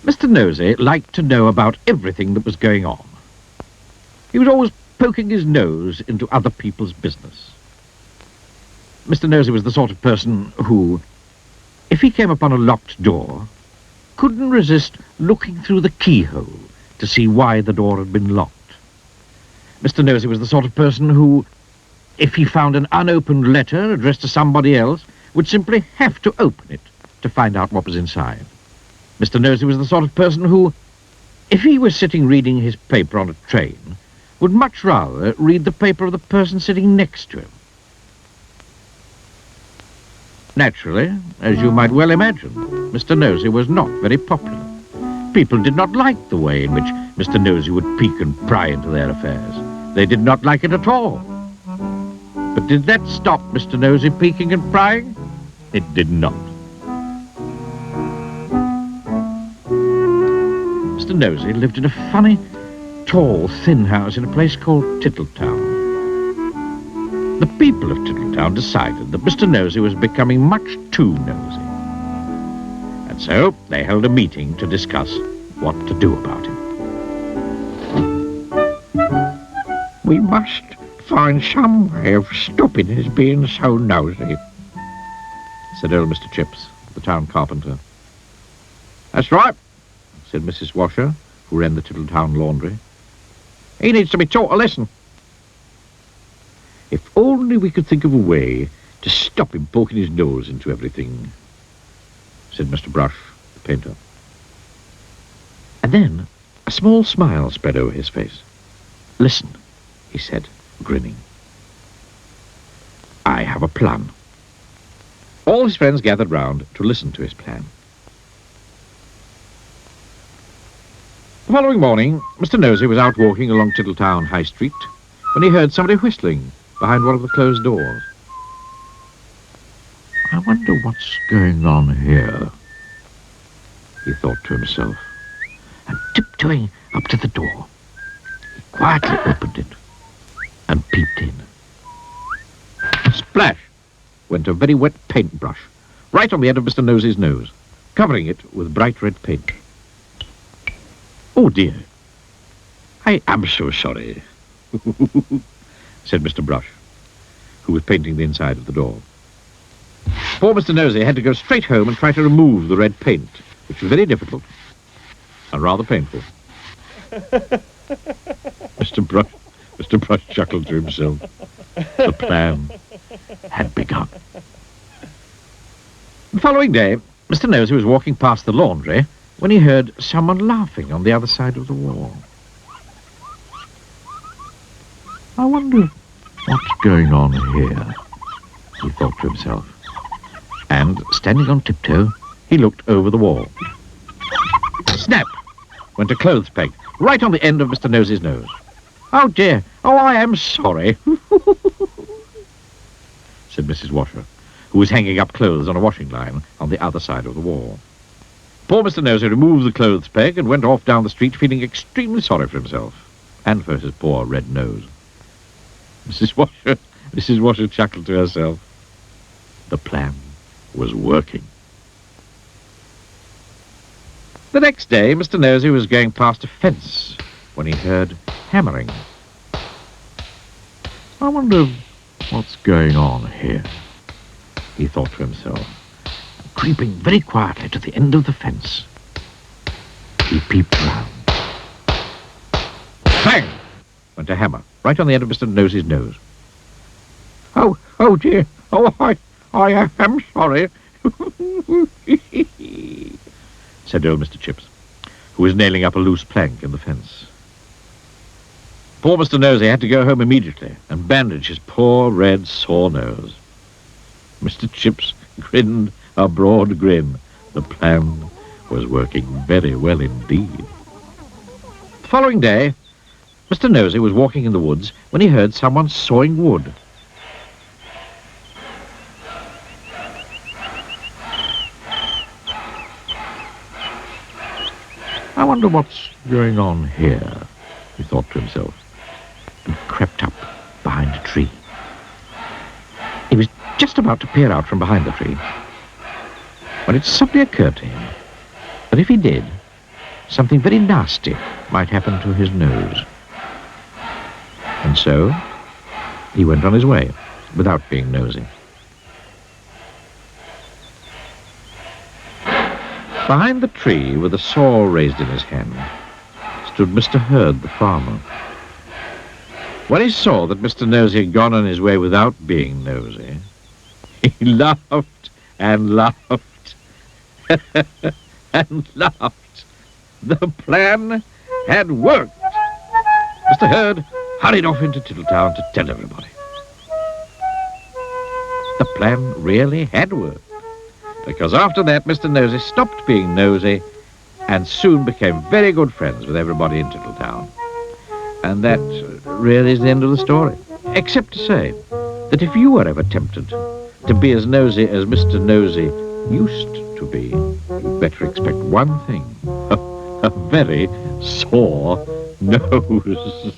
Mr. Nosey liked to know about everything that was going on. He was always poking his nose into other people's business. Mr. Nosey was the sort of person who, if he came upon a locked door, couldn't resist looking through the keyhole to see why the door had been locked. Mr. Nosey was the sort of person who, if he found an unopened letter addressed to somebody else, would simply have to open it to find out what was inside. Mr. Nosey was the sort of person who, if he was sitting reading his paper on a train, would much rather read the paper of the person sitting next to him. Naturally, as you might well imagine, Mr. Nosey was not very popular. People did not like the way in which Mr. Nosey would peek and pry into their affairs. They did not like it at all. But did that stop Mr. Nosey peeking and prying? It did not. Mr. Nosey lived in a funny, tall, thin house in a place called Tittletown. The people of Tittletown decided that Mr. Nosey was becoming much too nosy. And so they held a meeting to discuss what to do about him. We must find some way of stopping his being so nosy, said old Mr. Chips, the town carpenter. That's right, said Mrs. Washer, who ran the Tittletown laundry. He needs to be taught a lesson. If only we could think of a way to stop him poking his nose into everything, said Mr. Brush, the painter. And then a small smile spread over his face. Listen, he said, grinning. I have a plan. All his friends gathered round to listen to his plan. The following morning, Mr. Nosey was out walking along Tittletown High Street when he heard somebody whistling behind one of the closed doors. I wonder what's going on here, he thought to himself, and tiptoeing up to the door, he quietly opened it and peeped in. Splash went a very wet paintbrush right on the end of Mr. Nosey's nose, covering it with bright red paint. Oh dear, I am so sorry, said Mr. Brush, who was painting the inside of the door. Poor Mr. Nosey had to go straight home and try to remove the red paint, which was very difficult and rather painful. Mr. Brush chuckled to himself. The plan had begun. The following day, Mr. Nosey was walking past the laundry when he heard someone laughing on the other side of the wall. I wonder what's going on here, he thought to himself. And, standing on tiptoe, he looked over the wall. Snap! Went a clothes peg right on the end of Mr. Nosey's nose. Oh dear, oh I am sorry, said Mrs. Washer, who was hanging up clothes on a washing line on the other side of the wall. Poor Mr. Nosey removed the clothes peg and went off down the street feeling extremely sorry for himself and for his poor red nose. Mrs. Washer chuckled to herself. The plan was working. The next day, Mr. Nosey was going past a fence when he heard hammering. I wonder what's going on here, he thought to himself. Creeping very quietly to the end of the fence, he peeped round. Bang! Went a hammer right on the end of Mr. Nosey's nose. Oh dear, oh I am sorry, said old Mr. Chips, who was nailing up a loose plank in the fence. Poor Mr. Nosey had to go home immediately and bandage his poor red sore nose. Mr. Chips grinned a broad grin. The plan was working very well indeed. The following day, Mr. Nosey was walking in the woods when he heard someone sawing wood. I wonder what's going on here, he thought to himself, and crept up behind a tree. He was just about to peer out from behind the tree when it suddenly occurred to him that if he did, something very nasty might happen to his nose. And so he went on his way without being nosy. Behind the tree, with a saw raised in his hand, stood Mr. Hurd, the farmer. When he saw that Mr. Nosey had gone on his way without being nosy, he laughed and laughed and laughed. The plan had worked. Mr. Hurd hurried off into Tittletown to tell everybody. The plan really had worked, because after that Mr. Nosey stopped being nosy and soon became very good friends with everybody in Tittletown. And that really is the end of the story, except to say that if you were ever tempted to be as nosy as Mr. Nosey used to be, you'd better expect one thing, a very sore nose.